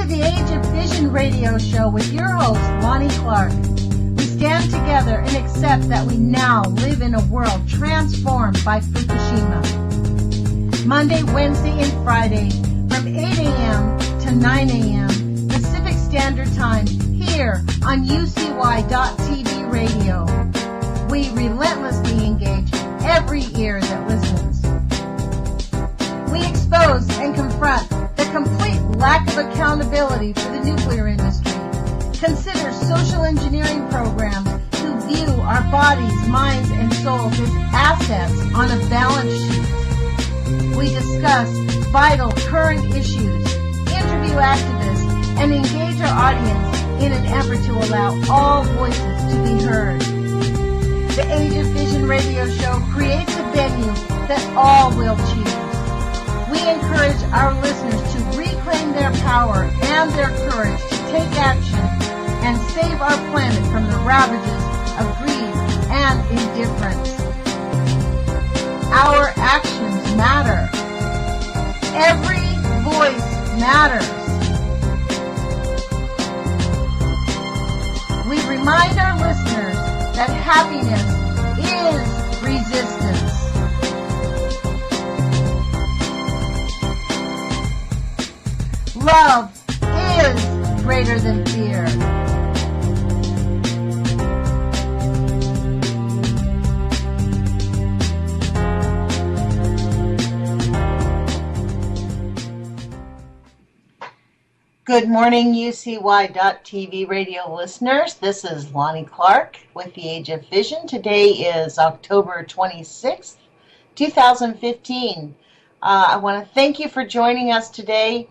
the Age of Fission radio show with your host, Lonnie Clark. We stand together and accept that we now live in a world transformed by Fukushima. Monday, Wednesday, and Friday from 8 a.m. to 9 a.m. Pacific Standard Time here on UCY.TV radio. We relentlessly engage every ear that listens. We expose and confront the complete lack of accountability for the nuclear industry. Consider social engineering programs who view our bodies, minds, and souls as assets on a balance sheet. We discuss vital current issues, interview activists, and engage our audience in an effort to allow all voices to be heard. The Age of Fission radio show creates a venue that all will choose. We encourage our listeners to reclaim their power and their courage to take action and save our planet from the ravages of greed and indifference. Our actions matter. Every voice matters. We remind our listeners that happiness is resistance. Love is greater than fear. Good morning, UCY.TV radio listeners. This is Lonnie Clark with the Age of Fission. Today is October 26th, 2015. I want to thank you for joining us today.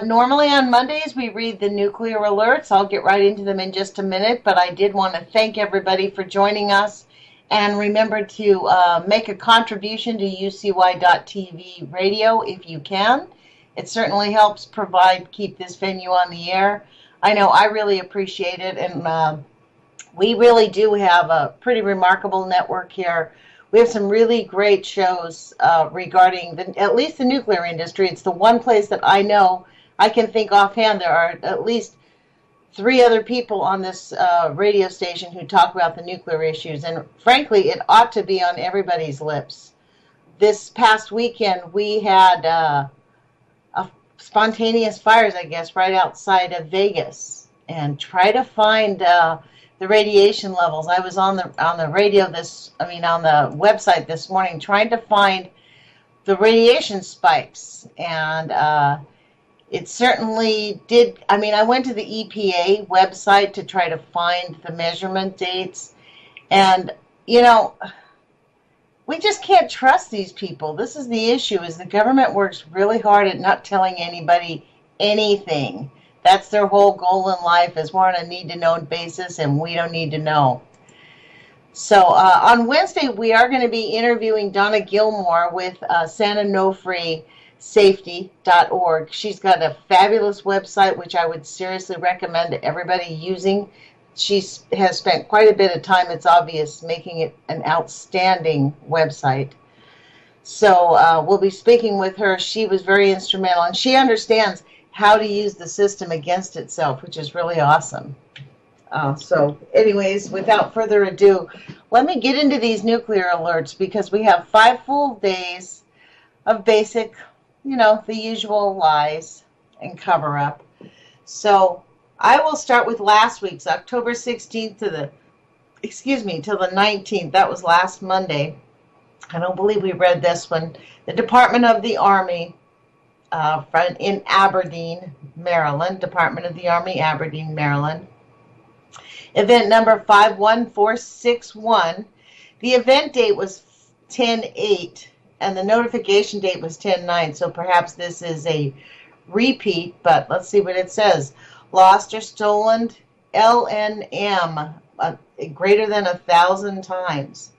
Normally on Mondays we read the nuclear alerts. I'll get right into them in just a minute, but I did want to thank everybody for joining us. And remember to make a contribution to UCY.TV radio if you can. It certainly helps keep this venue on the air. I know I really appreciate it, and we really do have a pretty remarkable network here. We have some really great shows regarding at least the nuclear industry. It's the one place that I know I can think offhand there are at least 3 other people on this radio station who talk about the nuclear issues, and frankly, it ought to be on everybody's lips. This past weekend, we had a spontaneous fires, I guess, right outside of Vegas, and try to find the radiation levels. I was on the radio on the website this morning trying to find the radiation spikes, and it certainly did. I went to the EPA website to try to find the measurement dates, and we just can't trust these people. This is the issue, is the government works really hard at not telling anybody anything. That's their whole goal in life, is we're on a need-to-know basis, and we don't need to know. So on Wednesday, we are going to be interviewing Donna Gilmore with Santa Onofre Safety.org. She's got a fabulous website, which I would seriously recommend to everybody using. She has spent quite a bit of time, it's obvious, making it an outstanding website. So we'll be speaking with her. She was very instrumental, and she understands how to use the system against itself, which is really awesome. So anyways, without further ado, let me get into these nuclear alerts, because we have 5 full days of basic, the usual lies and cover-up. So I will start with last week's, October 16th till the 19th. That was last Monday. I don't believe we read this one. The Department of the Army in Aberdeen, Maryland. Department of the Army, Aberdeen, Maryland. Event number 51461. The event date was 10/8, and the notification date was 10/9, so perhaps this is a repeat, but let's see what it says. Lost or stolen LNM greater than 1,000 times.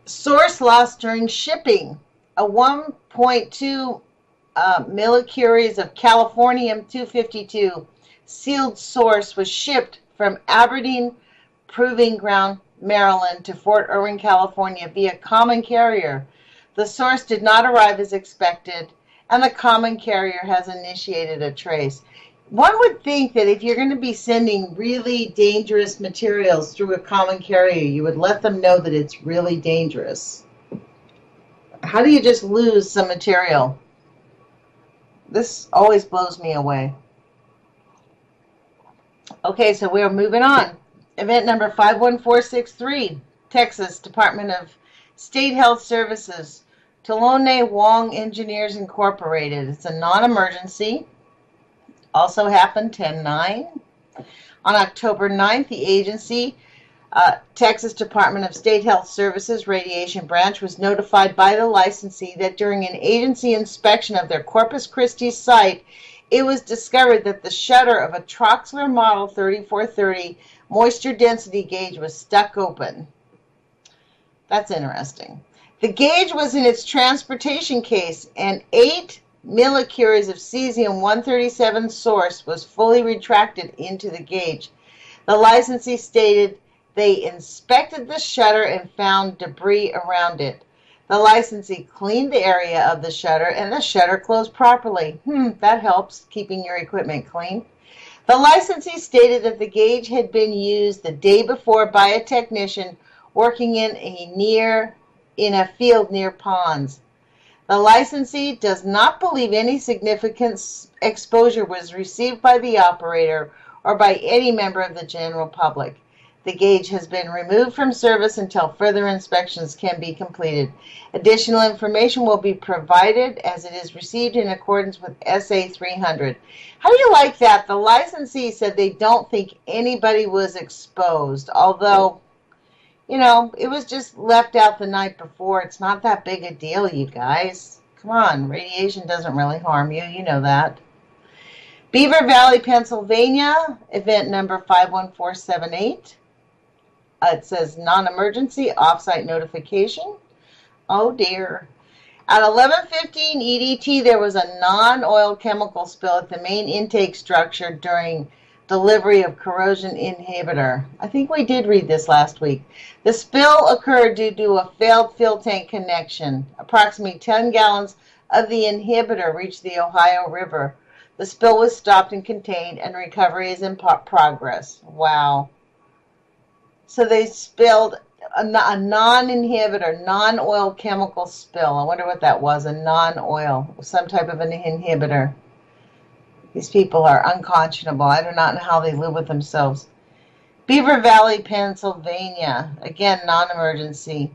Source lost during shipping. A 1.2 millicuries of californium-252 sealed source was shipped from Aberdeen Proving Ground, Maryland to Fort Irwin, California via common carrier. The source did not arrive as expected, and the common carrier has initiated a trace. One would think that if you're going to be sending really dangerous materials through a common carrier, you would let them know that it's really dangerous. How do you just lose some material? This always blows me away. Okay, so we're moving on. Event number 51463, Texas Department of State Health Services, Tulone Wong Engineers Incorporated. It's a non-emergency. Also happened 10/9. On October 9th, the agency, Texas Department of State Health Services Radiation Branch, was notified by the licensee that during an agency inspection of their Corpus Christi site, it was discovered that the shutter of a Troxler Model 3430 moisture density gauge was stuck open. That's interesting. The gauge was in its transportation case, and 8 millicuries of cesium-137 source was fully retracted into the gauge. The licensee stated they inspected the shutter and found debris around it. The licensee cleaned the area of the shutter, and the shutter closed properly. That helps, keeping your equipment clean. The licensee stated that the gauge had been used the day before by a technician working in a field near ponds. The licensee does not believe any significant exposure was received by the operator or by any member of the general public. The gauge has been removed from service until further inspections can be completed. Additional information will be provided as it is received in accordance with SA 300. How do you like that? The licensee said they don't think anybody was exposed, although, it was just left out the night before. It's not that big a deal, you guys. Come on, radiation doesn't really harm you. You know that. Beaver Valley, Pennsylvania, event number 51478. It says non-emergency, off-site notification. Oh dear. At 11:15 EDT, there was a non-oil chemical spill at the main intake structure during delivery of corrosion inhibitor. I think we did read this last week. The spill occurred due to a failed fuel tank connection. Approximately 10 gallons of the inhibitor reached the Ohio River. The spill was stopped and contained, and recovery is in progress. Wow. So they spilled a non-inhibitor, non-oil chemical spill. I wonder what that was, a non-oil, some type of an inhibitor. These people are unconscionable. I do not know how they live with themselves. Beaver Valley, Pennsylvania. Again, non-emergency.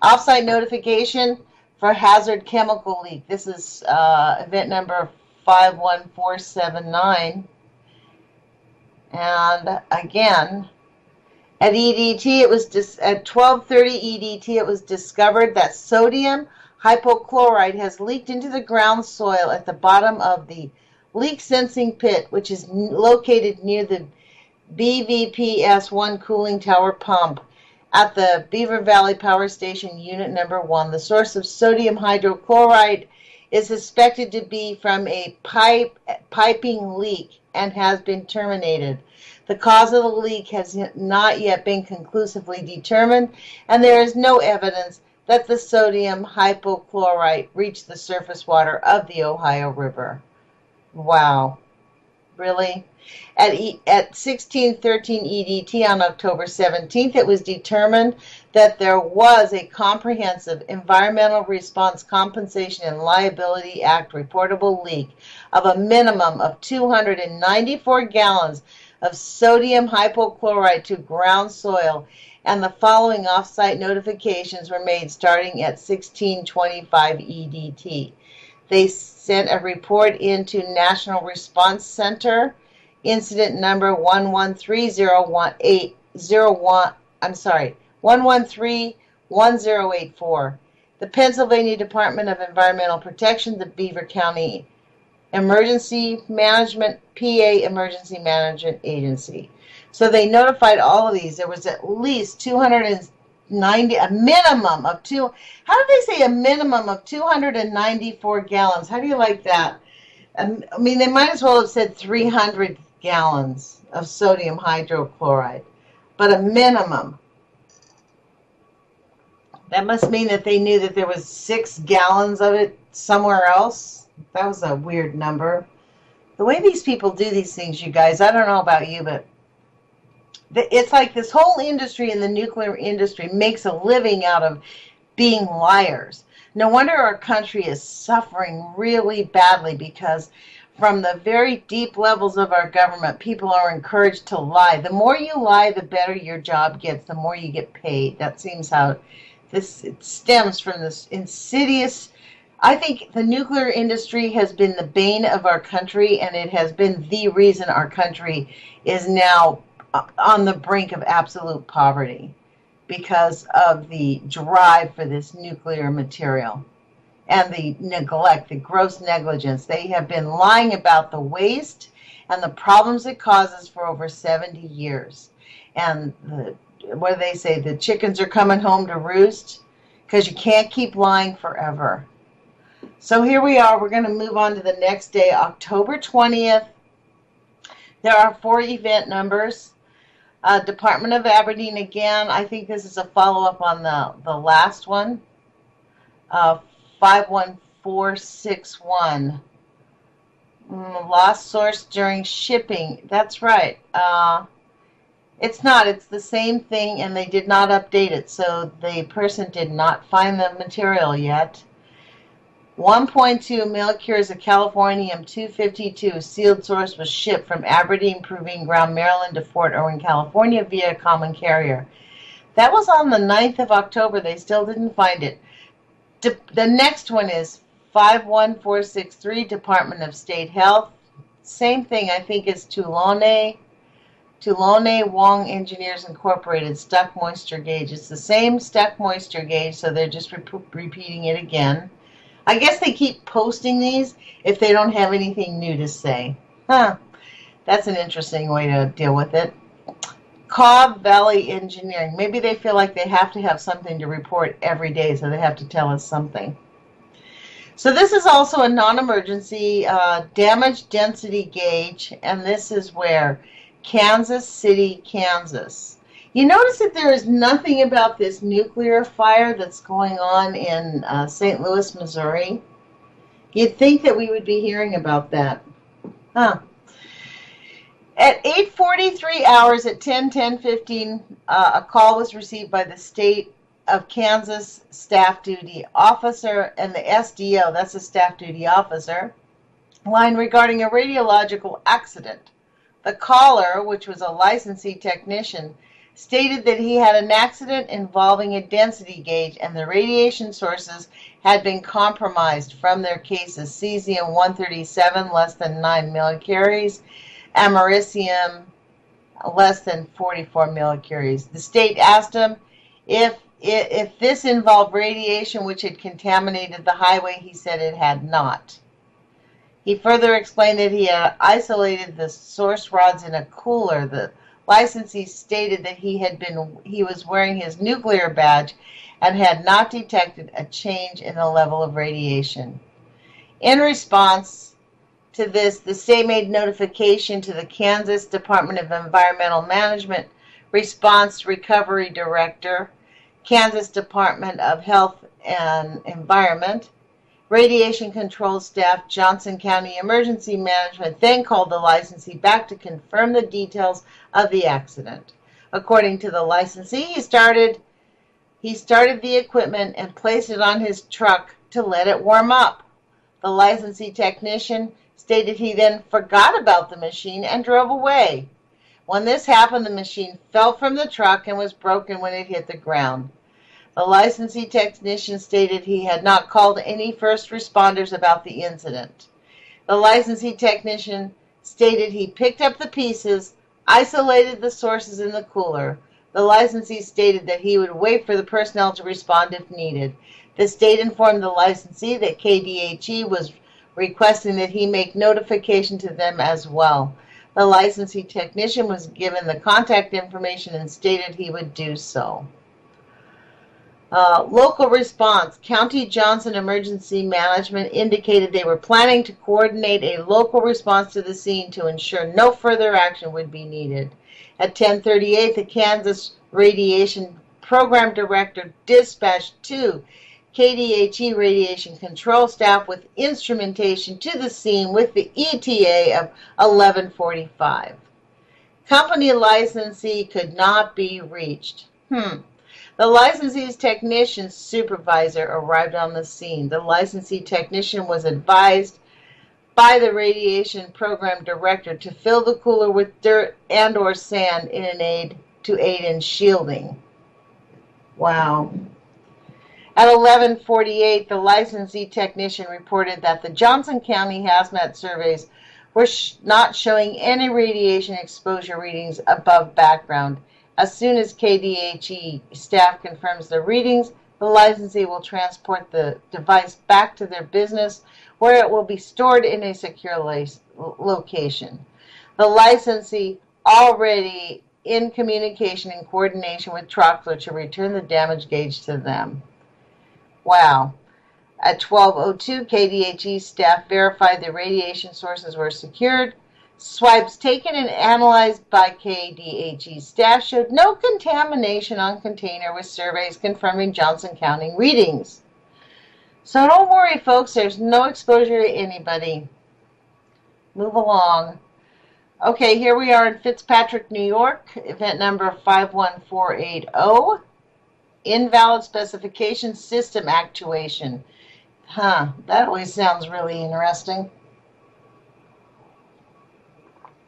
Offsite notification for hazard chemical leak. This is event number 51479. And again, at EDT, at 12:30 EDT, it was discovered that sodium hypochlorite has leaked into the ground soil at the bottom of the leak sensing pit, which is located near the BVPS-1 cooling tower pump at the Beaver Valley Power Station Unit Number 1. The source of sodium hydrochloride is suspected to be from a piping leak and has been terminated. The cause of the leak has not yet been conclusively determined, and there is no evidence that the sodium hypochlorite reached the surface water of the Ohio River. Wow. Really? At 1613 EDT on October 17th, it was determined that there was a comprehensive Environmental Response Compensation and Liability Act reportable leak of a minimum of 294 gallons of sodium hypochlorite to ground soil, and the following off-site notifications were made starting at 1625 EDT. They sent a report into National Response Center, incident number 1131084. The Pennsylvania Department of Environmental Protection, the Beaver County Emergency Management, PA Emergency Management Agency. So they notified all of these. There was at least 290, a minimum of how did they say a minimum of 294 gallons? How do you like that? I mean, they might as well have said 300 gallons of sodium hydrochloride, but a minimum. That must mean that they knew that there was 6 gallons of it somewhere else. That was a weird number. The way these people do these things, you guys, I don't know about you, but it's like this whole industry in the nuclear industry makes a living out of being liars. No wonder our country is suffering really badly, because from the very deep levels of our government, people are encouraged to lie. The more you lie, the better your job gets, the more you get paid. That seems how it stems from this insidious. I think the nuclear industry has been the bane of our country, and it has been the reason our country is now on the brink of absolute poverty, because of the drive for this nuclear material and the neglect, the gross negligence. They have been lying about the waste and the problems it causes for over 70 years. And what do they say? The chickens are coming home to roost, because you can't keep lying forever. So here we are. We're going to move on to the next day, October 20th. There are 4 event numbers. Department of Aberdeen again. I think this is a follow-up on the last one. 51461. Lost source during shipping. That's right. It's not. It's the same thing, and they did not update it, so the person did not find the material yet. 1.2 millicures of californium-252 sealed source was shipped from Aberdeen Proving Ground, Maryland to Fort Irwin, California via a common carrier. That was on the 9th of October. They still didn't find it. The next one is 51463, Department of State Health. Same thing, I think, is Tulane Wong Engineers Incorporated stuck moisture gauge. It's the same stuck moisture gauge, so they're just repeating it again. I guess they keep posting these if they don't have anything new to say. That's an interesting way to deal with it. Cobb Valley Engineering. Maybe they feel like they have to have something to report every day, so they have to tell us something. So this is also a non-emergency damage density gauge, and this is where? Kansas City, Kansas. You notice that there is nothing about this nuclear fire that's going on in St. Louis, Missouri. You'd think that we would be hearing about that. At 8:43 hours at 10:15, a call was received by the state of Kansas staff duty officer and the SDO, that's a staff duty officer, line regarding a radiological accident. The caller, which was a licensee technician, stated that he had an accident involving a density gauge and the radiation sources had been compromised from their cases: cesium-137 less than 9 millicuries, americium less than 44 millicuries. The state asked him if this involved radiation which had contaminated the highway. He said it had not. He further explained that he had isolated the source rods in a cooler. The licensee stated that he was wearing his nuclear badge and had not detected a change in the level of radiation. In response to this, the state made notification to the Kansas Department of Environmental Management, Response Recovery Director, Kansas Department of Health and Environment, Radiation Control Staff, Johnson County Emergency Management, then called the licensee back to confirm the details of the accident. According to the licensee, he started the equipment and placed it on his truck to let it warm up. The licensee technician stated he then forgot about the machine and drove away. When this happened, the machine fell from the truck and was broken when it hit the ground. The licensee technician stated he had not called any first responders about the incident. The licensee technician stated he picked up the pieces, isolated the sources in the cooler. The licensee stated that he would wait for the personnel to respond if needed. The state informed the licensee that KDHE was requesting that he make notification to them as well. The licensee technician was given the contact information and stated he would do so. Local response. County Johnson Emergency Management indicated they were planning to coordinate a local response to the scene to ensure no further action would be needed. At 10:38, the Kansas Radiation Program Director dispatched 2 KDHE radiation control staff with instrumentation to the scene with the ETA of 11:45. Company licensee could not be reached. The licensee's technician supervisor arrived on the scene. The licensee technician was advised by the radiation program director to fill the cooler with dirt and or sand in an aid in shielding. Wow. At 11:48, the licensee technician reported that the Johnson County hazmat surveys were not showing any radiation exposure readings above background. As soon as KDHE staff confirms the readings, the licensee will transport the device back to their business where it will be stored in a secure location. The licensee already in communication and coordination with Troxler to return the damage gauge to them. Wow. At 12:02, KDHE staff verified the radiation sources were secured. Swipes taken and analyzed by KDHE staff showed no contamination on container with surveys confirming Johnson County readings. So don't worry, folks, there's no exposure to anybody. Move along. Okay, here we are in Fitzpatrick, New York, event number 51480. Invalid specification system actuation. That always sounds really interesting.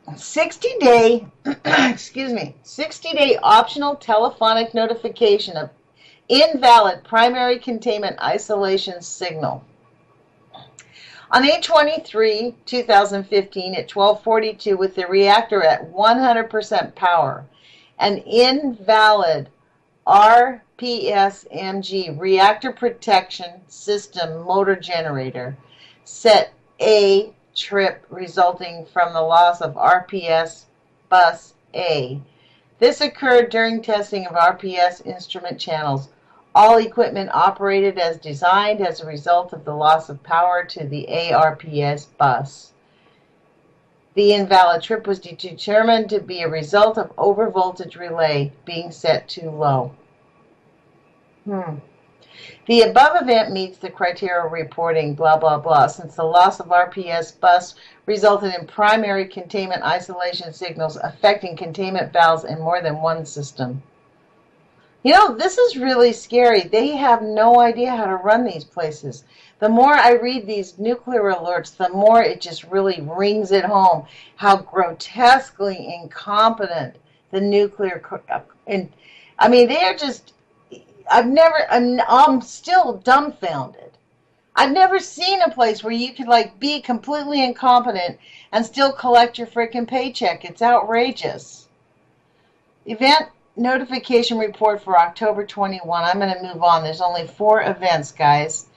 60-day, 60-day optional telephonic notification of invalid primary containment isolation signal. On 8/23, 2015 at 12:42 with the reactor at 100% power, an invalid RPSMG reactor protection system motor generator set a trip resulting from the loss of RPS bus A. This occurred during testing of RPS instrument channels. All equipment operated as designed as a result of the loss of power to the ARPS bus. The invalid trip was determined to be a result of overvoltage relay being set too low. The above event meets the criteria reporting blah blah blah since the loss of RPS bus resulted in primary containment isolation signals affecting containment valves in more than one system. You know, this is really scary. They have no idea how to run these places. The more I read these nuclear alerts, the more it just really rings it home how grotesquely incompetent the nuclear... I mean, they are just... I'm still dumbfounded. I've never seen a place where you could, be completely incompetent and still collect your freaking paycheck. It's outrageous. Event notification report for October 21. I'm going to move on. There's only 4 events, guys.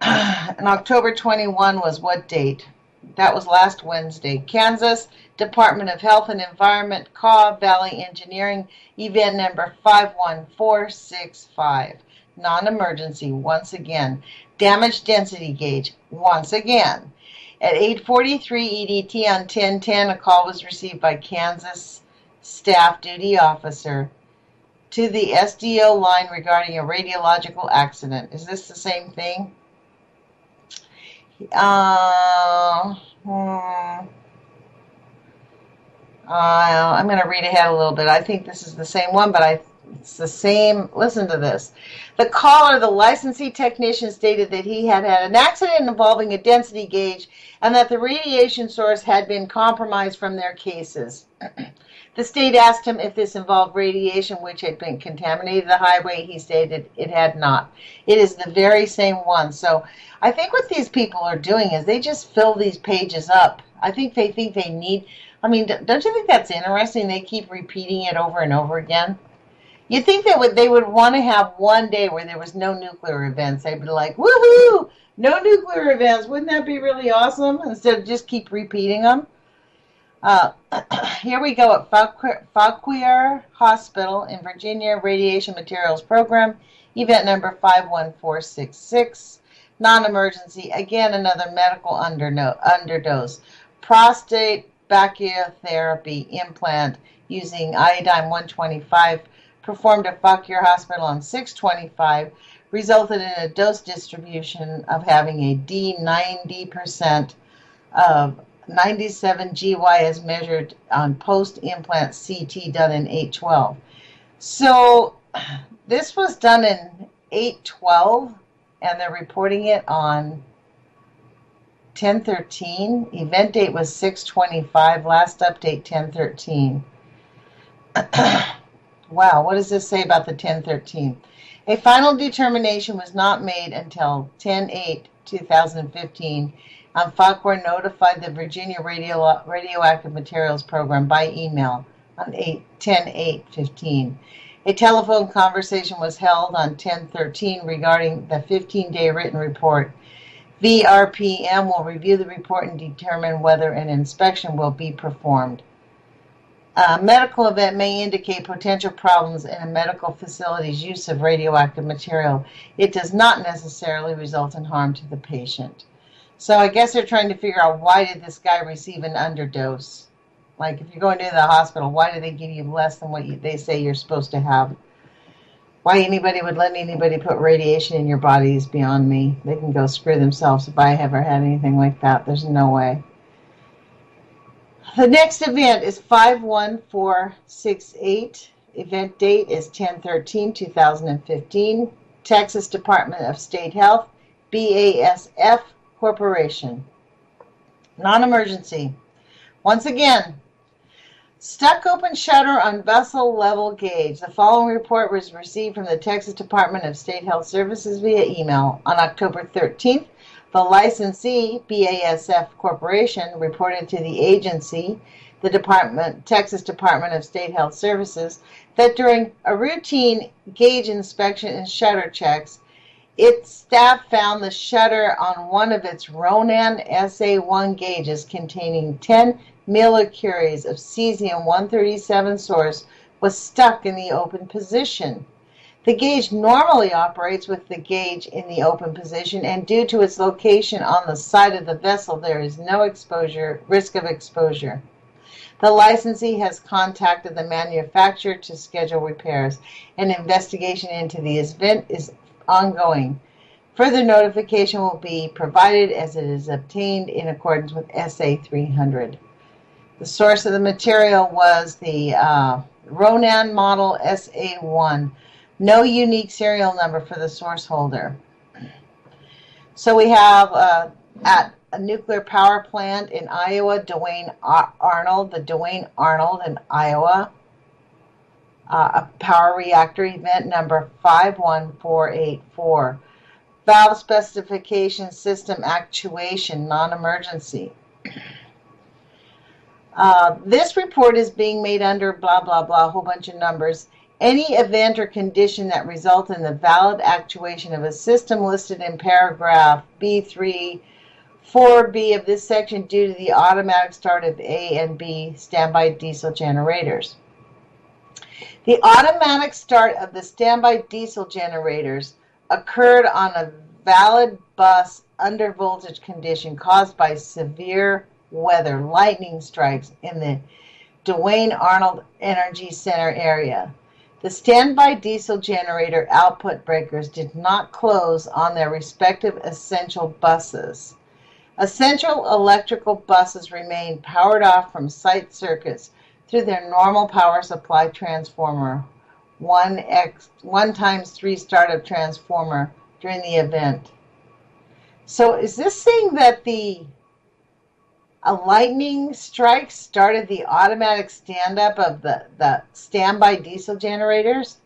And October 21 was what date? That was last Wednesday. Kansas Department of Health and Environment, Kaw Valley Engineering, event number 51465. Non-emergency, once again. Damage density gauge, once again. At 8:43 EDT on 10:10, a call was received by Kansas staff duty officer to the SDO line regarding a radiological accident. Is this the same thing? I'm going to read ahead a little bit. I think this is the same one, but it's the same. Listen to this. The caller, the licensee technician, stated that he had had an accident involving a density gauge and that the radiation source had been compromised from their cases. The state asked him if this involved radiation which had been contaminated the highway. He stated it had not. It is the very same one. So I think what these people are doing is they just fill these pages up. I think they need... I mean, don't you think that's interesting? They keep repeating it over and over again. You'd think they would want to have one day where there was no nuclear events. They'd be like, woohoo, no nuclear events. Wouldn't that be really awesome? Instead of just keep repeating them. Here we go at Fauquier Hospital in Virginia, Radiation Materials Program, event number 51466. Non-emergency, again, another medical underdose. Prostate brachytherapy implant using iodine 125 performed at Fauquier Hospital on 6/25. resulted in a dose distribution of having a D90% of 97 GY as measured on post-implant CT done in 8/12. So this was done in 8/12, and they're reporting it on 10/13. Event date was 6/25. Last update 10/13. Wow, what does this say about the 10/13? A final determination was not made until 10/8/2015. Falkor notified the Virginia Radioactive Materials Program by email on 10/8/15. A telephone conversation was held on 10/13 regarding the 15-day written report. VRPM will review the report and determine whether an inspection will be performed. A medical event may indicate potential problems in a medical facility's use of radioactive material. It does not necessarily result in harm to the patient. So I guess they're trying to figure out, why did this guy receive an underdose? Like, if you're going to the hospital, why do they give you less than what they say you're supposed to have? Why anybody would let anybody put radiation in your body is beyond me. They can go screw themselves if I ever had anything like that. There's no way. The next event is 51468. Event date is 10/13/2015. Texas Department of State Health, BASF Corporation. Non-emergency. Once again, stuck open shutter on vessel level gauge. The following report was received from the Texas Department of State Health Services via email on October 13th. The licensee, BASF Corporation, reported to the agency, the Texas Department of State Health Services, that during a routine gauge inspection and shutter checks, its staff found the shutter on one of its Ronan SA1 gauges containing 10 millicuries of cesium-137 source was stuck in the open position. The gauge normally operates with the gauge in the open position, and due to its location on the side of the vessel, there is no risk of exposure. The licensee has contacted the manufacturer to schedule repairs. An investigation into the event is ongoing. Further notification will be provided as it is obtained in accordance with SA 300. The source of the material was the Ronan model SA1. No unique serial number for the source holder. So we have at a nuclear power plant in Iowa, Duane Arnold in Iowa, a power reactor event number 51484. Valve specification system actuation, non-emergency. This report is being made under blah, blah, blah, a whole bunch of numbers. Any event or condition that results in the valid actuation of a system listed in paragraph B3, 4B of this section due to the automatic start of A and B standby diesel generators. The automatic start of the standby diesel generators occurred on a valid bus under voltage condition caused by severe weather, lightning strikes in the Duane Arnold Energy Center area. The standby diesel generator output breakers did not close on their respective essential buses. Essential electrical buses remained powered off from site circuits through their normal power supply transformer, 1x3 startup transformer during the event. So is this saying that a lightning strike started the automatic stand-up of the standby diesel generators?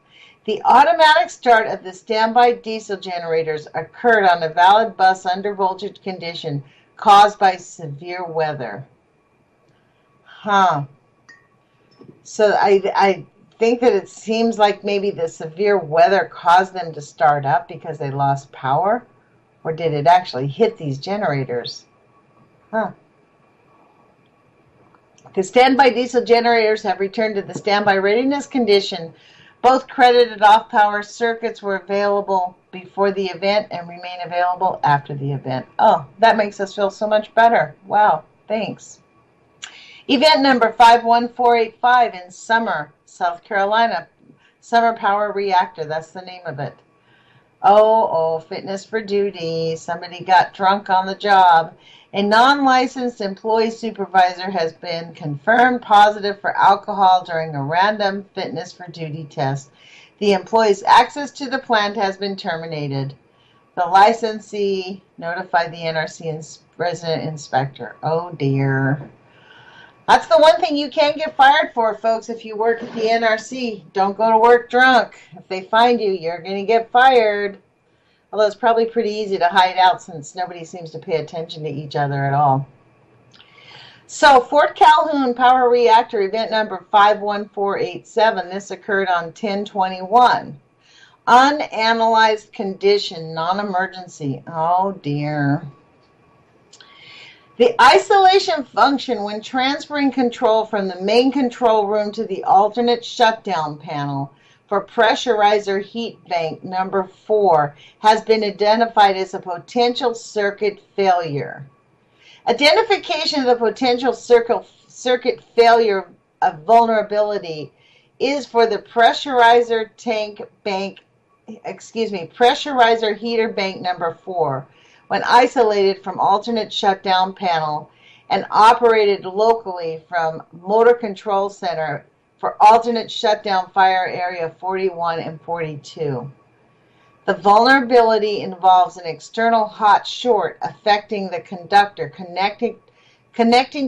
The automatic start of the standby diesel generators occurred on a valid bus under voltage condition caused by severe weather. So I think that it seems like maybe the severe weather caused them to start up because they lost power? Or did it actually hit these generators? The standby diesel generators have returned to the standby readiness condition. Both credited off-power circuits were available before the event and remain available after the event. Oh, that makes us feel so much better. Wow, thanks. Event number 51485 in Summer, South Carolina. Summer Power Reactor, that's the name of it. Fitness for duty. Somebody got drunk on the job. A non-licensed employee supervisor has been confirmed positive for alcohol during a random fitness for duty test. The employee's access to the plant has been terminated. The licensee notified the NRC resident inspector. Oh dear. That's the one thing you can't get fired for, folks, if you work at the NRC. Don't go to work drunk. If they find you, you're going to get fired. Although it's probably pretty easy to hide out since nobody seems to pay attention to each other at all. So, Fort Calhoun Power Reactor event number 51487. This occurred on 10/21. Unanalyzed condition, non-emergency. Oh, dear. The isolation function when transferring control from the main control room to the alternate shutdown panel for pressurizer heat bank number 4 has been identified as a potential circuit failure. Identification of the potential circuit failure of vulnerability is for the pressurizer heater bank number 4 when isolated from alternate shutdown panel and operated locally from motor control center for alternate shutdown fire area 41 and 42. The vulnerability involves an external hot short affecting the conductor connecting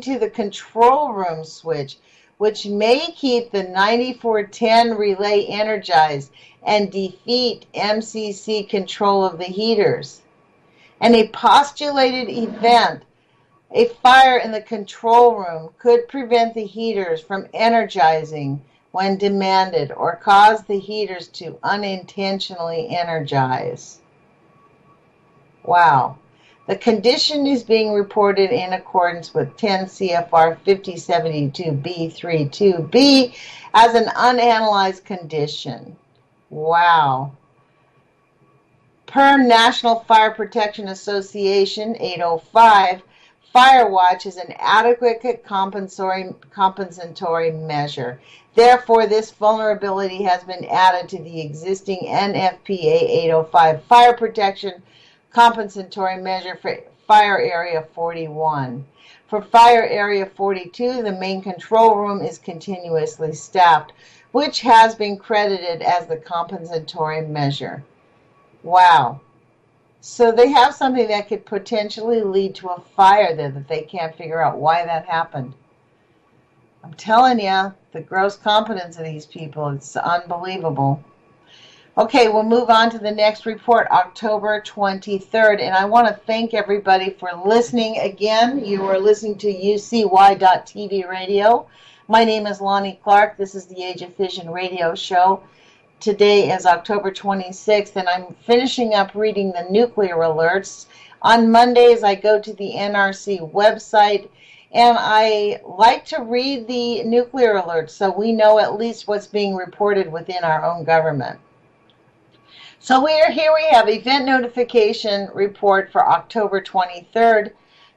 to the control room switch, which may keep the 9410 relay energized and defeat MCC control of the heaters. And a postulated event, a fire in the control room, could prevent the heaters from energizing when demanded or cause the heaters to unintentionally energize. Wow. The condition is being reported in accordance with 10 CFR 5072B32B as an unanalyzed condition. Wow. Per National Fire Protection Association 805, Firewatch is an adequate compensatory measure. Therefore, this vulnerability has been added to the existing NFPA 805 Fire Protection Compensatory Measure for Fire Area 41. For Fire Area 42, the main control room is continuously staffed, which has been credited as the compensatory measure. Wow. So they have something that could potentially lead to a fire there that they can't figure out why that happened. I'm telling you, the gross competence of these people, it's unbelievable. Okay, we'll move on to the next report, October 23rd. And I want to thank everybody for listening again. You are listening to UCY.TV radio. My name is Lonnie Clark. This is the Age of Fission radio show. Today is October 26th, and I'm finishing up reading the nuclear alerts. On Mondays, I go to the NRC website, and I like to read the nuclear alerts so we know at least what's being reported within our own government. So we have event notification report for October 23rd,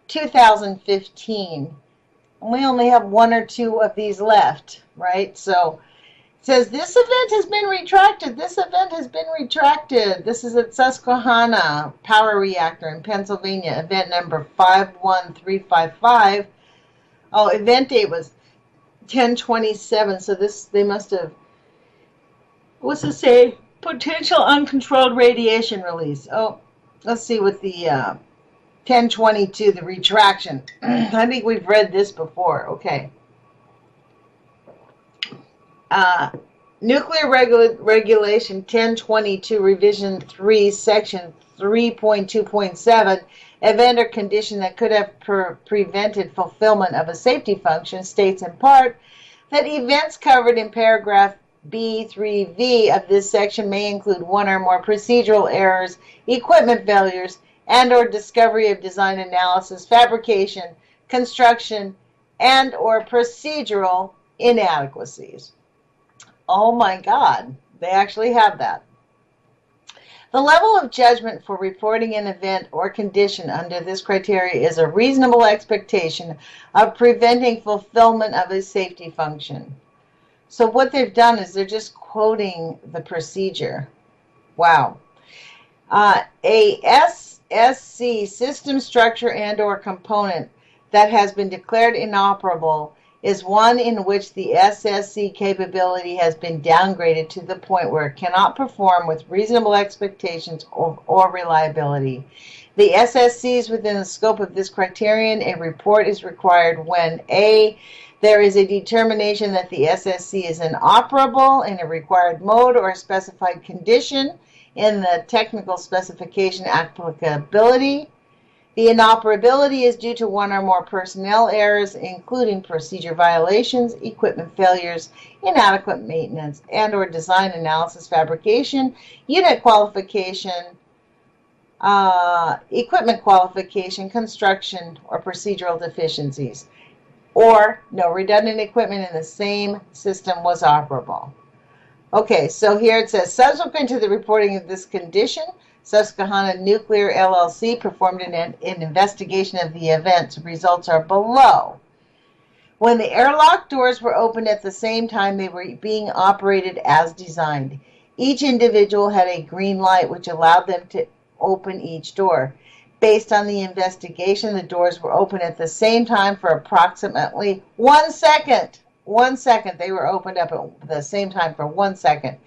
2015. And we only have one or two of these left, right? So says this event has been retracted. This event has been retracted. This is at Susquehanna Power Reactor in Pennsylvania, event number 51355. Oh, event date was 10/27. So they must have, what's it say? Potential uncontrolled radiation release. Oh, let's see what the 10/22, the retraction. I think we've read this before. Okay. Nuclear Regulation 1022, Revision 3, Section 3.2.7, event or condition that could have prevented fulfillment of a safety function, states in part that events covered in paragraph B3V of this section may include one or more procedural errors, equipment failures, and or discovery of design analysis, fabrication, construction, and or procedural inadequacies. Oh my God, they actually have that. The level of judgment for reporting an event or condition under this criteria is a reasonable expectation of preventing fulfillment of a safety function. So what they've done is they're just quoting the procedure. Wow. A SSC, system structure and or component, that has been declared inoperable is one in which the SSC capability has been downgraded to the point where it cannot perform with reasonable expectations or reliability. The SSC is within the scope of this criterion. A report is required when A, there is a determination that the SSC is inoperable in a required mode or a specified condition in the technical specification applicability. The inoperability is due to one or more personnel errors, including procedure violations, equipment failures, inadequate maintenance, and or design analysis, fabrication, unit qualification, equipment qualification, construction, or procedural deficiencies, or no redundant equipment in the same system was operable. Okay, so here it says, subsequent to the reporting of this condition, Susquehanna Nuclear LLC performed an investigation of the event. Results are below. When the airlock doors were opened at the same time, they were being operated as designed. Each individual had a green light which allowed them to open each door. Based on the investigation, the doors were open at the same time for approximately 1 second. 1 second. They were opened up at the same time for 1 second.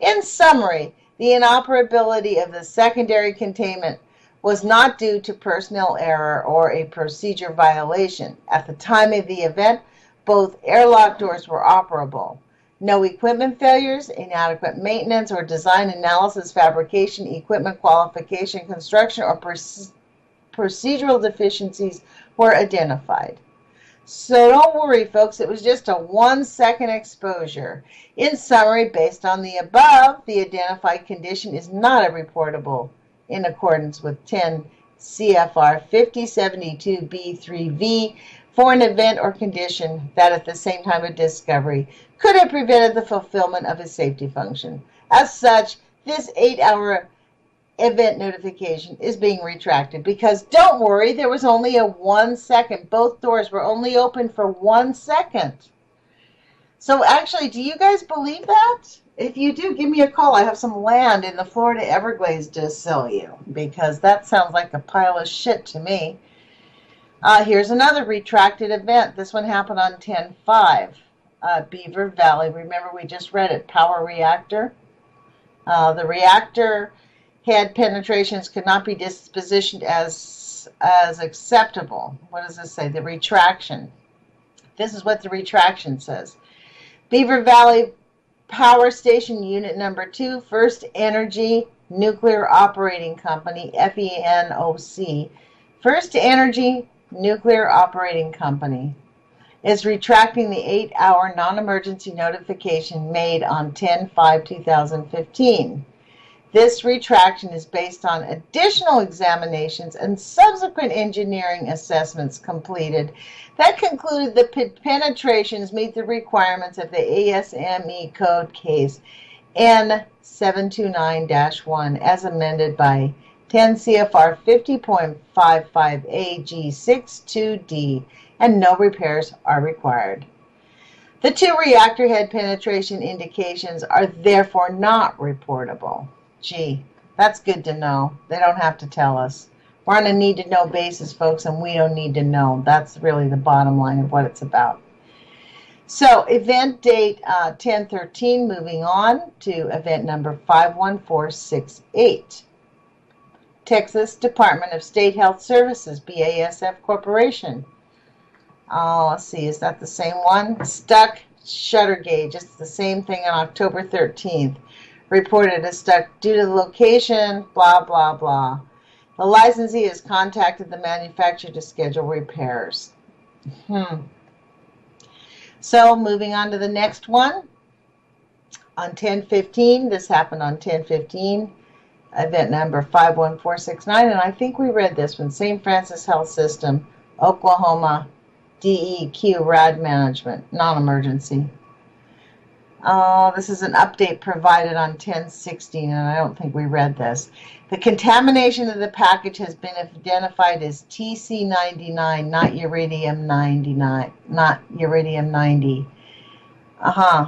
In summary, the inoperability of the secondary containment was not due to personnel error or a procedure violation. At the time of the event, both airlock doors were operable. No equipment failures, inadequate maintenance, or design analysis, fabrication, equipment qualification, construction, or procedural deficiencies were identified. So don't worry, folks, it was just a 1 second exposure. In summary, based on the above, the identified condition is not a reportable in accordance with 10 CFR 5072B3V for an event or condition that at the same time of discovery could have prevented the fulfillment of a safety function. As such, this 8-hour event notification is being retracted because, don't worry, there was only a 1 second. Both doors were only open for 1 second. So actually, do you guys believe that? If you do, give me a call. I have some land in the Florida Everglades to sell you, because that sounds like a pile of shit to me. Here's another retracted event. This one happened on 10/5. Beaver Valley. Remember, we just read it. Power reactor. The reactor head penetrations could not be dispositioned as acceptable. What does this say? The retraction. This is what the retraction says. Beaver Valley Power Station Unit Number 2, First Energy Nuclear Operating Company, FENOC. First Energy Nuclear Operating Company is retracting the 8-hour non-emergency notification made on 10/5/2015. This retraction is based on additional examinations and subsequent engineering assessments completed that concluded the penetrations meet the requirements of the ASME code case N729-1 as amended by 10 CFR 50.55AG62D, and no repairs are required. The two reactor head penetration indications are therefore not reportable. Gee, that's good to know. They don't have to tell us. We're on a need-to-know basis, folks, and we don't need to know. That's really the bottom line of what it's about. So, event date 10/13, moving on to event number 51468. Texas Department of State Health Services, BASF Corporation. Let's see, is that the same one? Stuck shutter gauge. It's the same thing on October 13th. Reported as stuck due to the location, blah, blah, blah. The licensee has contacted the manufacturer to schedule repairs. So, moving on to the next one. On 10/15, this happened on 10/15, event number 51469, and I think we read this one. St. Francis Health System, Oklahoma, DEQ RAD Management, non-emergency. This is an update provided on 10/16, and I don't think we read this. The contamination of the package has been identified as TC99, not uridium-99, not uridium-90.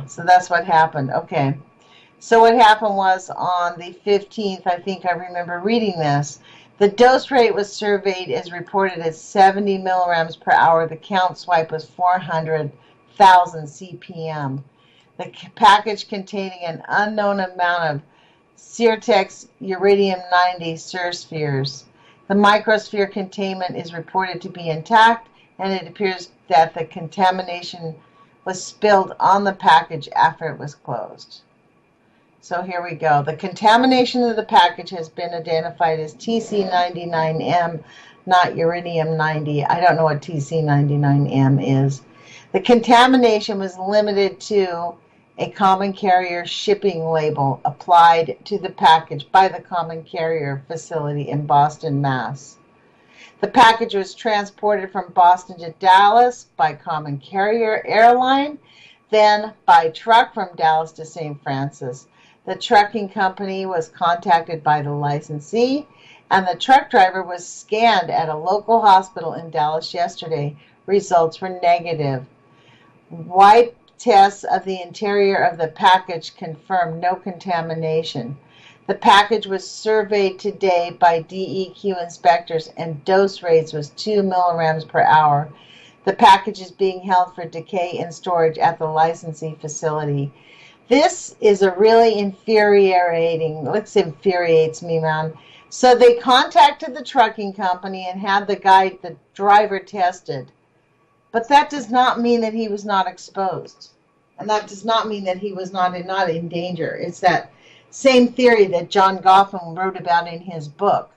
So that's what happened. Okay. So what happened was on the 15th, I think I remember reading this, the dose rate was surveyed as reported as 70 milligrams per hour. The count swipe was 400,000 CPM. The package containing an unknown amount of Sirtex uridium-90 spheres. The microsphere containment is reported to be intact, and it appears that the contamination was spilled on the package after it was closed. So here we go. The contamination of the package has been identified as TC99M, not uridium-90. I don't know what TC99M is. The contamination was limited to a common carrier shipping label applied to the package by the common carrier facility in Boston, Mass. The package was transported from Boston to Dallas by common carrier airline, then by truck from Dallas to St. Francis. The trucking company was contacted by the licensee, and the truck driver was scanned at a local hospital in Dallas yesterday. Results were negative. Wipe tests of the interior of the package confirmed no contamination. The package was surveyed today by DEQ inspectors, and dose rates was 2 milligrams per hour. The package is being held for decay and storage at the licensee facility. This is a really infuriates me, man. So they contacted the trucking company and had the driver tested. But that does not mean that he was not exposed. And that does not mean that he was not in danger. It's that same theory that John Goffman wrote about in his book.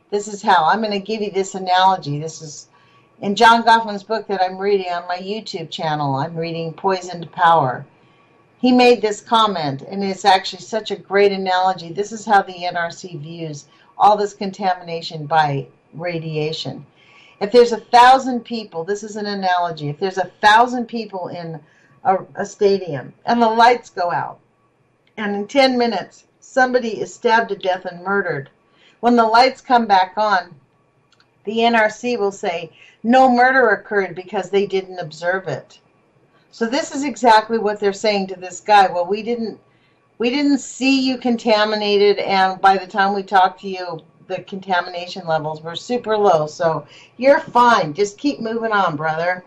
This is how. I'm going to give you this analogy. This is in John Goffman's book that I'm reading on my YouTube channel. I'm reading Poisoned Power. He made this comment, and it's actually such a great analogy. This is how the NRC views all this contamination by radiation. If there's 1,000 people, this is an analogy, if there's 1,000 people in a stadium and the lights go out, and in 10 minutes somebody is stabbed to death and murdered, when the lights come back on, the NRC will say no murder occurred because they didn't observe it. So this is exactly what they're saying to this guy. Well, we didn't see you contaminated, and by the time we talked to you, the contamination levels were super low. So you're fine. Just keep moving on, brother.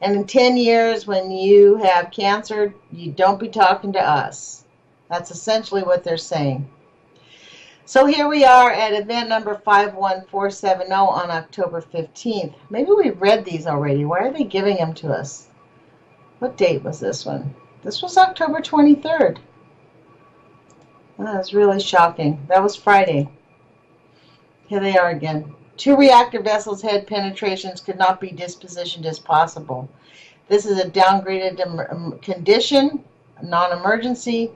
And in 10 years, when you have cancer, you don't be talking to us. That's essentially what they're saying. So here we are at event number 51470 on October 15th. Maybe we read these already. Why are they giving them to us? What date was this one? This was October 23rd. That was really shocking. That was Friday. Here they are again. 2 reactor vessels' head penetrations could not be dispositioned as possible. This is a downgraded condition, non-emergency,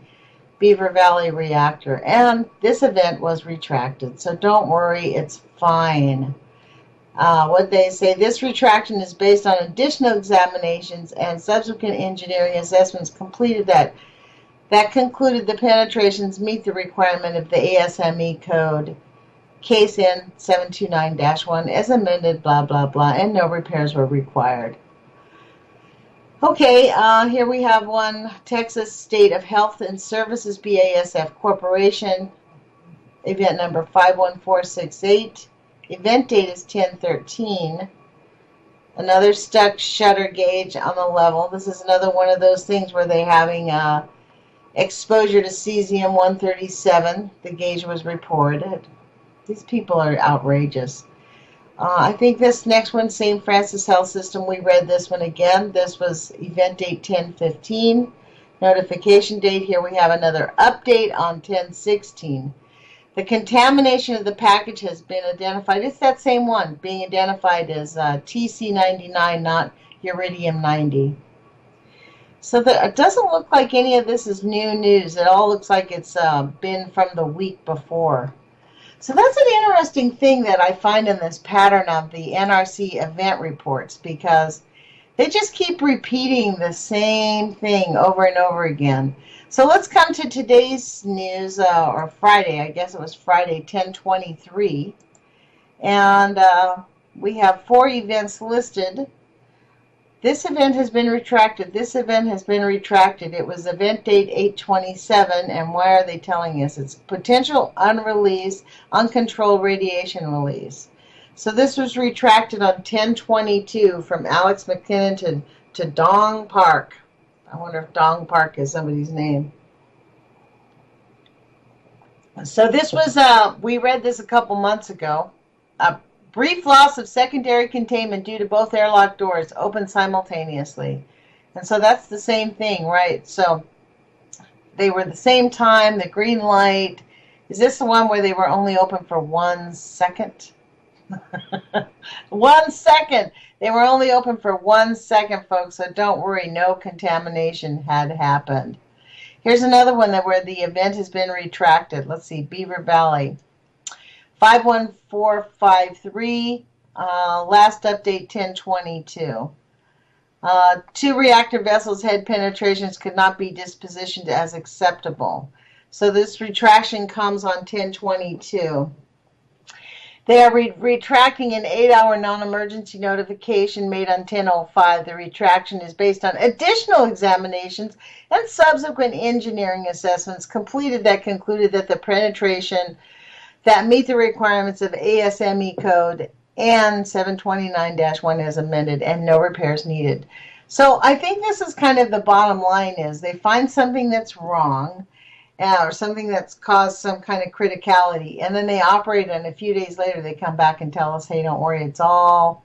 Beaver Valley reactor. And this event was retracted, so don't worry, it's fine. What they say, this retraction is based on additional examinations and subsequent engineering assessments completed that concluded the penetrations meet the requirement of the ASME code case N 729-1 as amended, blah, blah, blah, and no repairs were required. Okay, here we have one, Texas State of Health and Services, BASF Corporation, event number 51468. Event date is 10/13. Another stuck shutter gauge on the level. This is another one of those things where they're having exposure to cesium-137. The gauge was reported. These people are outrageous. I think this next one, St. Francis Health System, we read this one again. This was event date 10/15. Notification date, here we have another update on 10/16. The contamination of the package has been identified. It's that same one, being identified as TC99, not uridium-90. So it doesn't look like any of this is new news. It all looks like it's been from the week before. So that's an interesting thing that I find in this pattern of the NRC event reports, because they just keep repeating the same thing over and over again. So let's come to today's news, or Friday, I guess it was Friday, 10/23. And we have 4 events listed. This event has been retracted. This event has been retracted. It was event date 8/27, and why are they telling us? It's potential unreleased, uncontrolled radiation release. So this was retracted on 10/22 from Alex McKinnon to Dong Park. I wonder if Dong Park is somebody's name. So this was, we read this a couple months ago. A brief loss of secondary containment due to both airlock doors open simultaneously. And so that's the same thing, right? So they were the same time, the green light. Is this the one where they were only open for 1 second? 1 second. They were only open for 1 second, folks, so don't worry, no contamination had happened. Here's another one where the event has been retracted. Let's see, Beaver Valley. 51453, last update 10/22. 2 reactor vessels head penetrations could not be dispositioned as acceptable. So this retraction comes on 10/22. They are retracting an 8-hour non-emergency notification made on 10/05. The retraction is based on additional examinations and subsequent engineering assessments completed that concluded that the penetration that meet the requirements of ASME code and 729-1 as amended, and no repairs needed. So I think this is kind of the bottom line is they find something that's wrong or something that's caused some kind of criticality, and then they operate, and a few days later they come back and tell us, hey, don't worry, it's all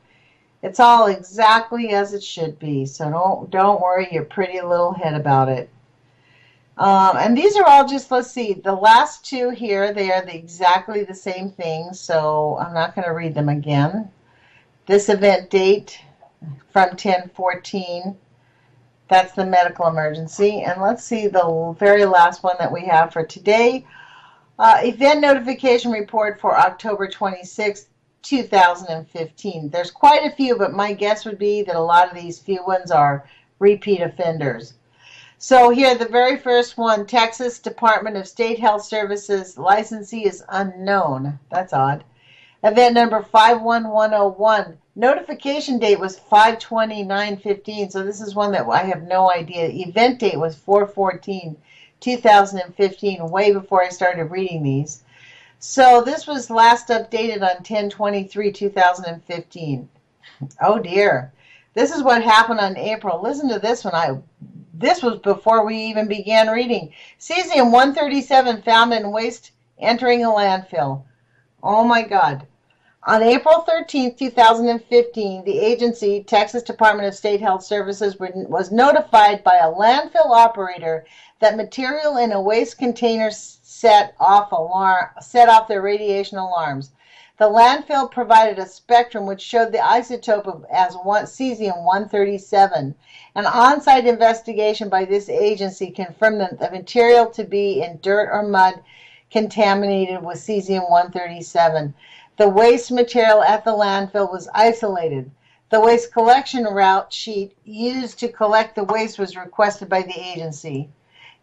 exactly as it should be. So don't worry your pretty little head about it. And these are all just, let's see, the last 2 here, they are exactly the same thing, so I'm not going to read them again. This event date from 10/14, that's the medical emergency. And let's see the very last one that we have for today. Event notification report for October 26, 2015. There's quite a few, but my guess would be that a lot of these few ones are repeat offenders. So here, the very first one, Texas Department of State Health Services, licensee is unknown. That's odd. Event number 51101. Notification date was 5/29/15, so this is one that I have no idea. Event date was 4/14/2015, way before I started reading these. So this was last updated on 10/23/2015. Oh dear. This is what happened on April. Listen to this one. This was before we even began reading. Cesium-137 found in waste entering a landfill. Oh my God. On April 13, 2015, the agency, Texas Department of State Health Services, was notified by a landfill operator that material in a waste container set off their radiation alarms. The landfill provided a spectrum which showed the isotope as cesium-137. An on-site investigation by this agency confirmed the material to be in dirt or mud contaminated with cesium-137. The waste material at the landfill was isolated. The waste collection route sheet used to collect the waste was requested by the agency.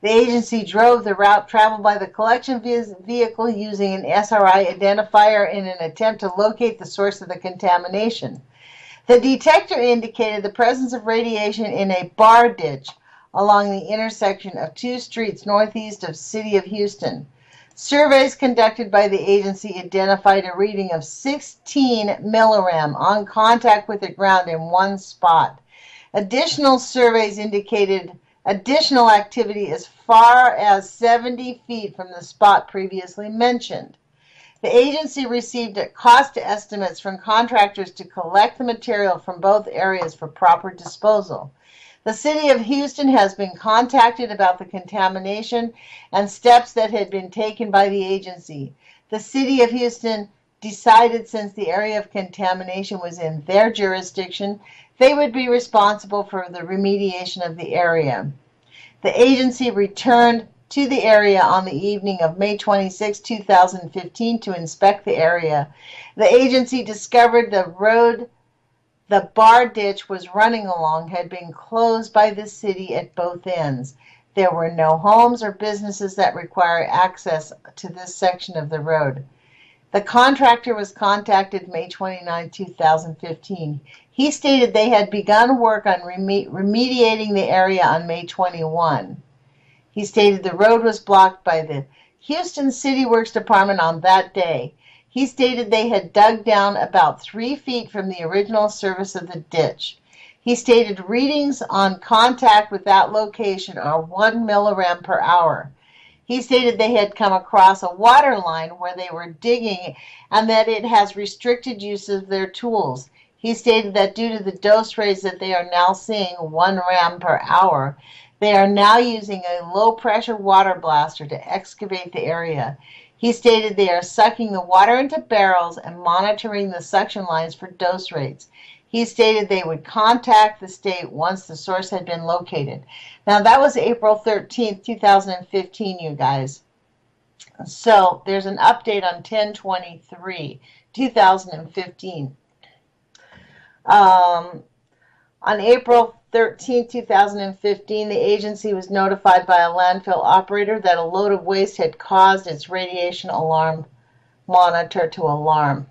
The agency drove the route traveled by the collection vehicle using an SRI identifier in an attempt to locate the source of the contamination. The detector indicated the presence of radiation in a bar ditch along the intersection of 2 streets northeast of the city of Houston. Surveys conducted by the agency identified a reading of 16 millirem on contact with the ground in one spot. Additional surveys indicated additional activity as far as 70 feet from the spot previously mentioned. The agency received cost estimates from contractors to collect the material from both areas for proper disposal. The city of Houston has been contacted about the contamination and steps that had been taken by the agency. The city of Houston decided since the area of contamination was in their jurisdiction, they would be responsible for the remediation of the area. The agency returned to the area on the evening of May 26, 2015 to inspect the area. The agency discovered the road the bar ditch was running along had been closed by the city at both ends. There were no homes or businesses that require access to this section of the road. The contractor was contacted May 29, 2015. He stated they had begun work on remediating the area on May 21. He stated the road was blocked by the Houston City Works Department on that day. He stated they had dug down about 3 feet from the original surface of the ditch. He stated readings on contact with that location are 1 millirem per hour. He stated they had come across a water line where they were digging and that it has restricted use of their tools. He stated that due to the dose rates that they are now seeing, 1 ram per hour, they are now using a low-pressure water blaster to excavate the area. He stated they are sucking the water into barrels and monitoring the suction lines for dose rates. He stated they would contact the state once the source had been located. Now, that was April 13th, 2015, you guys. So, there's an update on 10/23, 2015. On April 13, 2015, the agency was notified by a landfill operator that a load of waste had caused its radiation alarm monitor to alarm.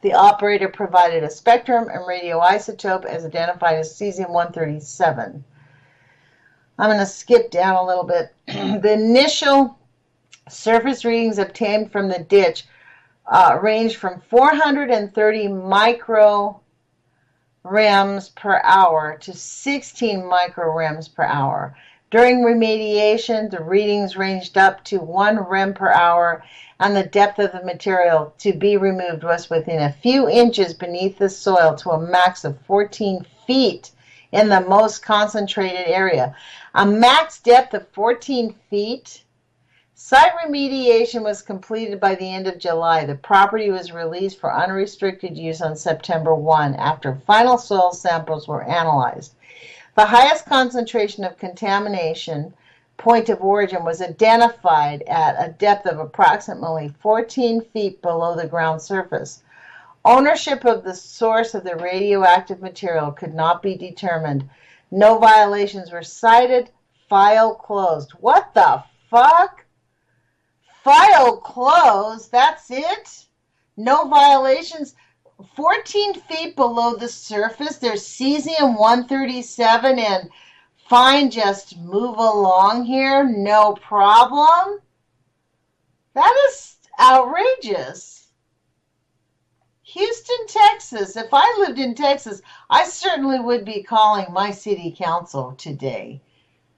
The operator provided a spectrum and radioisotope as identified as cesium-137. I'm going to skip down a little bit. The initial surface readings obtained from the ditch ranged from 430 microrems per hour to 16 microrems per hour. During remediation, the readings ranged up to 1 rem per hour, and the depth of the material to be removed was within a few inches beneath the soil to a max of 14 feet in the most concentrated area. A max depth of 14 feet? Site remediation was completed by the end of July. The property was released for unrestricted use on September 1 after final soil samples were analyzed. The highest concentration of contamination point of origin was identified at a depth of approximately 14 feet below the ground surface. Ownership of the source of the radioactive material could not be determined. No violations were cited. File closed. What the fuck? File closed? That's it? No violations? 14 feet below the surface, there's cesium-137 and fine, just move along here, no problem? That is outrageous. Houston, Texas. If I lived in Texas, I certainly would be calling my city council today.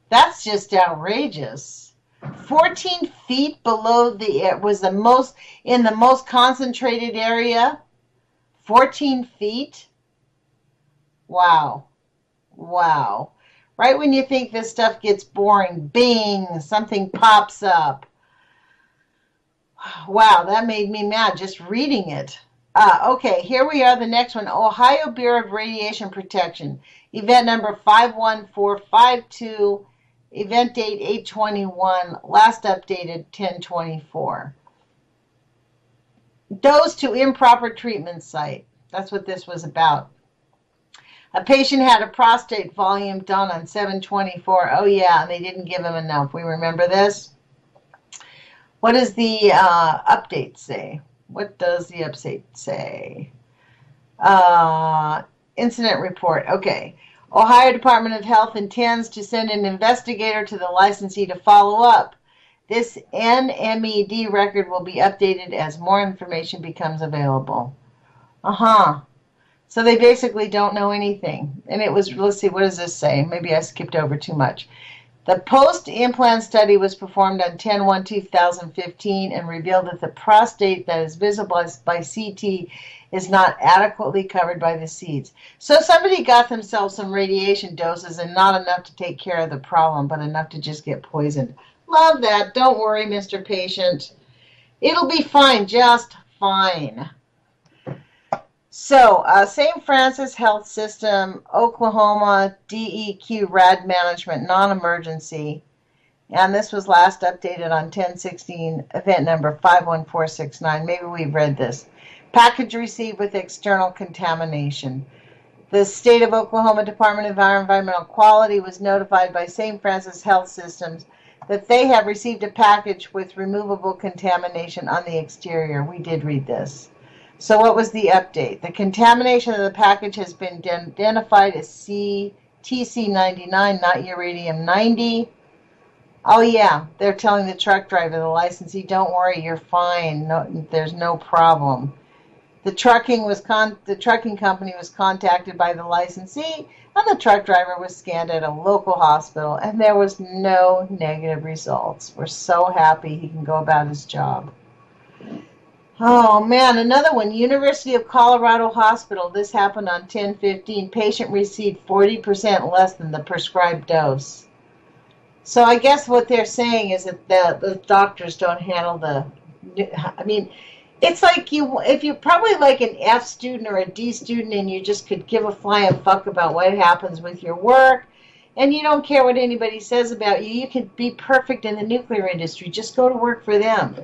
That's just outrageous. 14 feet below was the most, in the most concentrated area. 14 feet? Wow. Wow. Right when you think this stuff gets boring, bing, something pops up. Wow, that made me mad just reading it. Okay, here we are, the next one. Ohio Bureau of Radiation Protection. Event number 51452. Event date 8/21. Last updated 10/24. Dose to improper treatment site. That's what this was about. A patient had a prostate volume done on 7/24. Oh yeah, and they didn't give him enough. We remember this? What does the update say? What does the update say? Incident report. Okay. Ohio Department of Health intends to send an investigator to the licensee to follow up. This NMED record will be updated as more information becomes available. So they basically don't know anything. And it was, let's see, what does this say? Maybe I skipped over too much. The post-implant study was performed on 10/1/2015 and revealed that the prostate that is visible by CT is not adequately covered by the seeds. So somebody got themselves some radiation doses and not enough to take care of the problem, but enough to just get poisoned. Love that. Don't worry, Mr. Patient. It'll be fine, just fine. So, St. Francis Health System, Oklahoma, DEQ RAD Management, non-emergency. And this was last updated on 10/16, event number 51469. Maybe we've read this. Package received with external contamination. The State of Oklahoma Department of Environmental Quality was notified by St. Francis Health Systems that they have received a package with removable contamination on the exterior. We did read this. So what was the update? The contamination of the package has been identified as TC99, not uranium-90. Oh yeah, they're telling the truck driver, the licensee, don't worry, you're fine. No, there's no problem. The trucking company was contacted by the licensee, and the truck driver was scanned at a local hospital, and there was no negative results. We're so happy he can go about his job. Oh man, another one. University of Colorado Hospital. This happened on 10/15. Patient received 40% less than the prescribed dose. So I guess what they're saying is that the doctors don't handle it's like if you're probably like an F student or a D student and you just could give a flying fuck about what happens with your work and you don't care what anybody says about you, you could be perfect in the nuclear industry. Just go to work for them.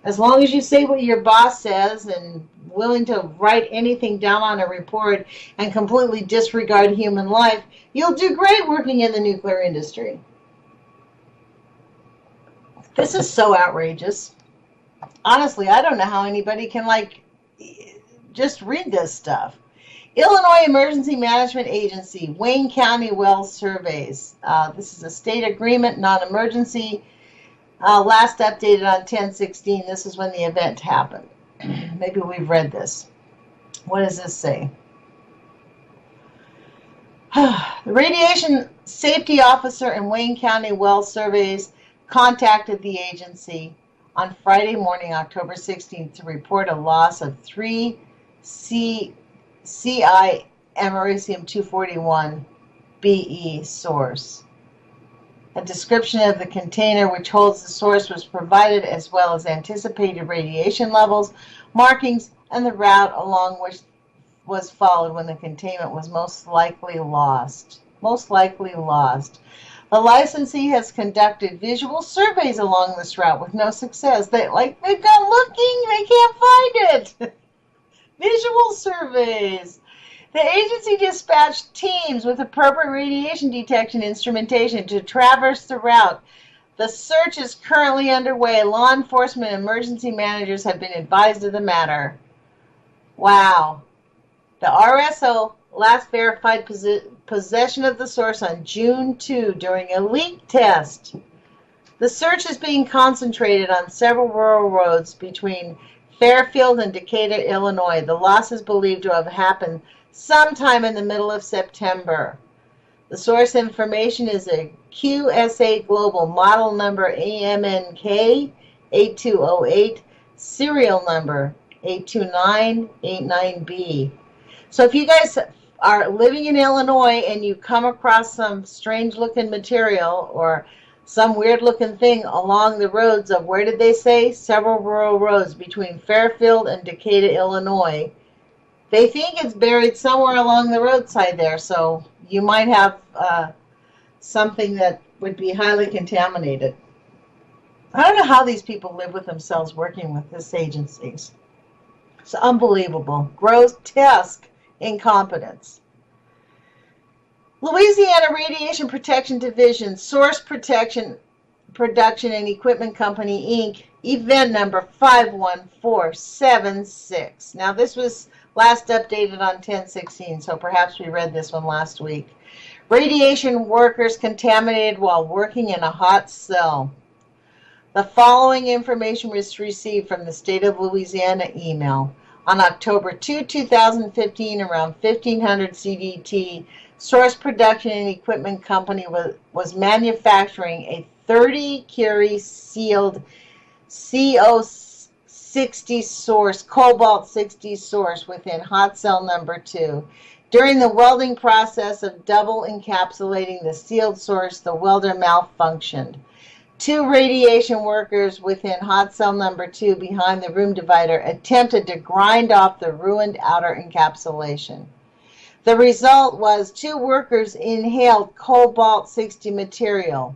As long as you say what your boss says and willing to write anything down on a report and completely disregard human life, you'll do great working in the nuclear industry. This is so outrageous. Honestly, I don't know how anybody can, just read this stuff. Illinois Emergency Management Agency, Wayne County Well Surveys. This is a state agreement, non-emergency. Last updated on 10/16. This is when the event happened. Maybe we've read this. What does this say? The radiation safety officer in Wayne County Well Surveys contacted the agency on Friday morning, October 16th, to report a loss of 3 CI americium-241 BE source. A description of the container which holds the source was provided, as well as anticipated radiation levels, markings, and the route along which was followed when the containment was most likely lost. The licensee has conducted visual surveys along this route with no success. They've gone looking, they can't find it. Visual surveys. The agency dispatched teams with appropriate radiation detection instrumentation to traverse the route. The search is currently underway. Law enforcement and emergency managers have been advised of the matter. Wow. The RSO last verified possession of the source on June 2 during a leak test. The search is being concentrated on several rural roads between Fairfield and Decatur, Illinois. The loss is believed to have happened sometime in the middle of September. The source information is a QSA Global model number AMNK 8208, serial number 82989B. So if you guys are living in Illinois and you come across some strange looking material or some weird looking thing along the roads of, where did they say? Several rural roads between Fairfield and Decatur, Illinois. They think it's buried somewhere along the roadside there, so you might have something that would be highly contaminated. I don't know how these people live with themselves working with these agencies. It's unbelievable. Grotesque incompetence. Louisiana Radiation Protection Division, Source Protection Production and Equipment Company, Inc., event number 51476. Now, this was last updated on 10/16, so perhaps we read this one last week. Radiation workers contaminated while working in a hot cell. The following information was received from the State of Louisiana email. On October 2, 2015, around 1500 CDT, Source Production and Equipment Company was manufacturing a 30-curie sealed CO60 source, cobalt-60 source within hot cell number 2. During the welding process of double encapsulating the sealed source, the welder malfunctioned. 2 radiation workers within hot cell number 2 behind the room divider attempted to grind off the ruined outer encapsulation. The result was 2 workers inhaled cobalt-60 material.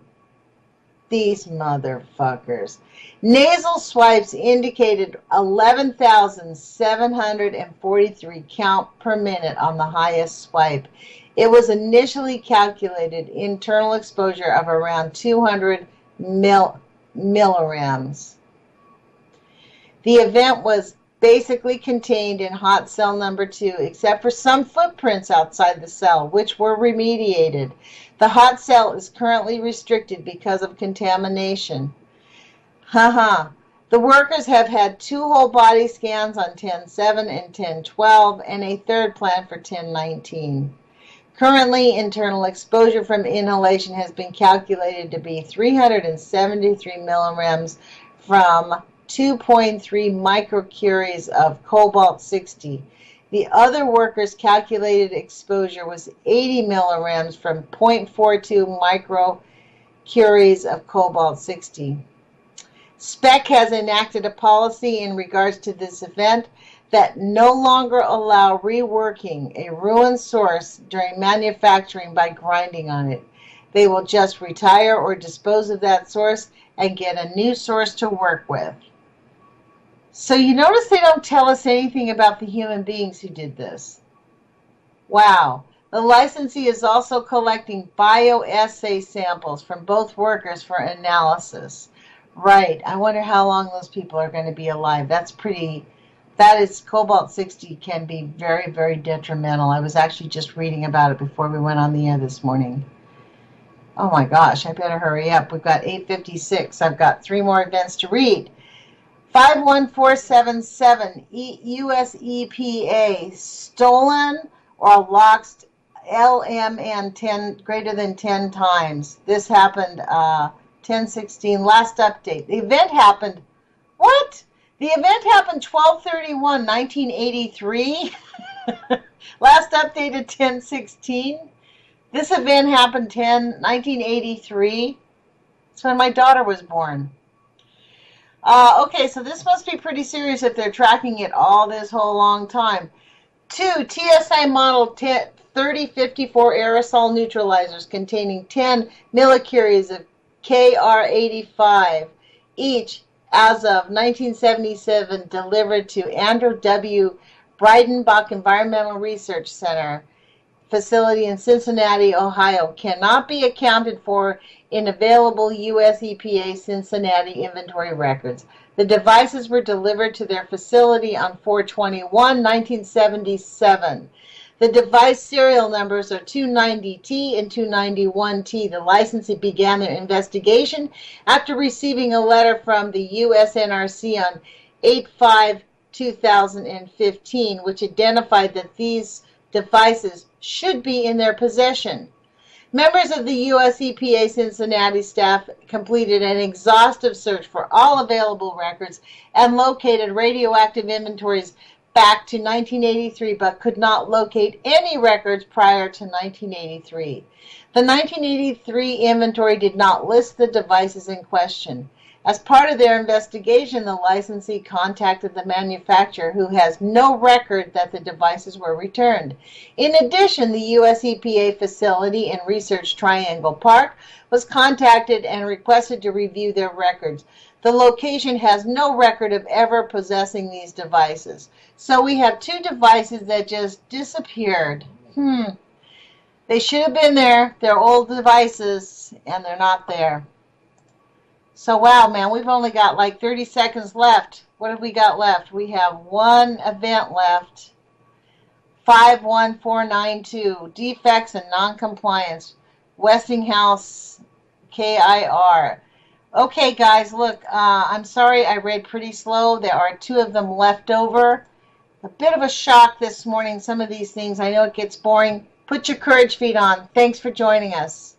These motherfuckers. Nasal swipes indicated 11,743 count per minute on the highest swipe. It was initially calculated internal exposure of around 200 millirems. The event was basically contained in hot cell number 2, except for some footprints outside the cell, which were remediated. The hot cell is currently restricted because of contamination. Haha. The workers have had 2 whole body scans on 10/7 and 10/12 and a third planned for 10/19. Currently, internal exposure from inhalation has been calculated to be 373 millirems from 2.3 microcuries of cobalt-60. The other workers' calculated exposure was 80 millirems from 0.42 microcuries of cobalt-60. SPEC has enacted a policy in regards to this event that no longer allow reworking a ruined source during manufacturing by grinding on it. They will just retire or dispose of that source and get a new source to work with. So you notice they don't tell us anything about the human beings who did this. Wow. The licensee is also collecting bioassay samples from both workers for analysis. Right. I wonder how long those people are going to be alive. That is, cobalt-60 can be very, very detrimental. I was actually just reading about it before we went on the air this morning. Oh my gosh, I better hurry up. We've got 8:56. I've got 3 more events to read. 51477, U.S. EPA, stolen or lost LMN 10 greater than 10 times. This happened 10/16, last update. The event happened, what? The event happened 12/31/1983. Last updated 10/16. This event happened 1983. That's when my daughter was born. Okay, so this must be pretty serious if they're tracking it all this whole long time. 2 TSI model 3054 aerosol neutralizers containing 10 millicuries of KR85, each as of 1977 delivered to Andrew W. Breidenbach Environmental Research Center facility in Cincinnati, Ohio, cannot be accounted for in available U.S. EPA Cincinnati inventory records. The devices were delivered to their facility on 4/21/1977. The device serial numbers are 290T and 291T. The licensee began their investigation after receiving a letter from the U.S. NRC on 8/5/2015, which identified that these devices should be in their possession. Members of the U.S. EPA Cincinnati staff completed an exhaustive search for all available records and located radioactive inventories back to 1983, but could not locate any records prior to 1983. The 1983 inventory did not list the devices in question. As part of their investigation, the licensee contacted the manufacturer, who has no record that the devices were returned. In addition, the U.S. EPA facility in Research Triangle Park was contacted and requested to review their records. The location has no record of ever possessing these devices. So we have 2 devices that just disappeared. They should have been there. They're old devices, and they're not there. So, wow, man, we've only got like 30 seconds left. What have we got left? We have 1 event left. 51492, defects and noncompliance. Westinghouse KIR. Okay, guys, look, I'm sorry I read pretty slow. There are 2 of them left over. A bit of a shock this morning, some of these things. I know it gets boring. Put your courage feet on. Thanks for joining us.